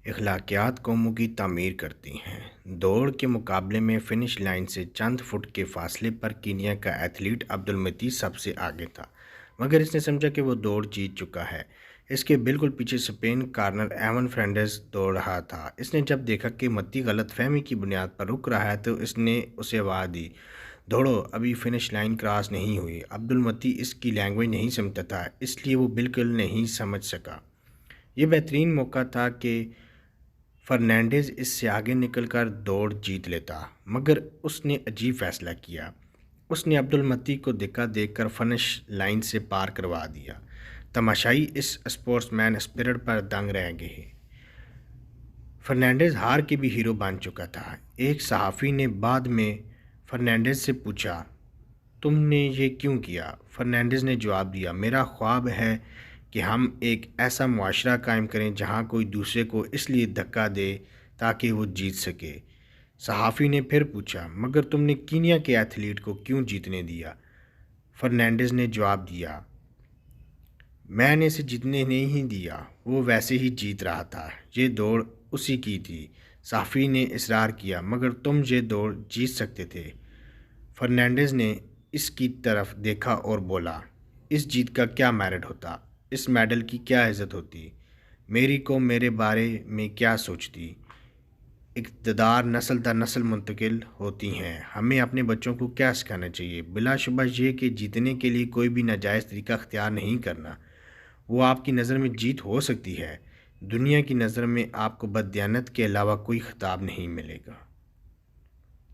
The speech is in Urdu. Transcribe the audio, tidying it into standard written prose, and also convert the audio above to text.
اخلاقیات قوموں کی تعمیر کرتی ہیں۔ دوڑ کے مقابلے میں فنش لائن سے چند فٹ کے فاصلے پر کینیا کا ایتھلیٹ عبدالمتی سب سے آگے تھا، مگر اس نے سمجھا کہ وہ دوڑ جیت چکا ہے۔ اس کے بالکل پیچھے اسپین کارنر ایون فرنانڈیز دوڑ رہا تھا۔ اس نے جب دیکھا کہ متی غلط فہمی کی بنیاد پر رک رہا ہے تو اس نے اسے آواز دی، دوڑو، ابھی فنش لائن کراس نہیں ہوئی۔ عبدالمتی اس کی لینگویج نہیں سمجھتا تھا، اس لیے وہ بالکل نہیں سمجھ سکا۔ یہ بہترین موقع تھا کہ فرنانڈیز اس سے آگے نکل کر دوڑ جیت لیتا، مگر اس نے عجیب فیصلہ کیا۔ اس نے عبدالمتی کو دھکا دے کر فنش لائن سے پار کروا دیا۔ تماشائی اس اسپورٹس مین اسپرٹ پر دنگ رہ گئے۔ فرنانڈیز ہار کے بھی ہیرو بن چکا تھا۔ ایک صحافی نے بعد میں فرنانڈیز سے پوچھا، تم نے یہ کیوں کیا؟ فرنانڈیز نے جواب دیا، میرا خواب ہے کہ ہم ایک ایسا معاشرہ قائم کریں جہاں کوئی دوسرے کو اس لیے دھکا دے تاکہ وہ جیت سکے۔ صحافی نے پھر پوچھا، مگر تم نے کینیا کے ایتھلیٹ کو کیوں جیتنے دیا؟ فرنانڈیز نے جواب دیا، میں نے اسے جیتنے نہیں دیا، وہ ویسے ہی جیت رہا تھا، یہ دوڑ اسی کی تھی۔ صحافی نے اصرار کیا، مگر تم یہ دوڑ جیت سکتے تھے۔ فرنانڈیز نے اس کی طرف دیکھا اور بولا، اس جیت کا کیا میرٹ ہوتا؟ اس میڈل کی کیا عزت ہوتی؟ میری قوم میرے بارے میں کیا سوچتی؟ اقتدار نسل در نسل منتقل ہوتی ہیں، ہمیں اپنے بچوں کو کیا سکھانا چاہیے؟ بلا شبہ یہ کہ جیتنے کے لیے کوئی بھی ناجائز طریقہ اختیار نہیں کرنا۔ وہ آپ کی نظر میں جیت ہو سکتی ہے، دنیا کی نظر میں آپ کو بددیانت کے علاوہ کوئی خطاب نہیں ملے گا۔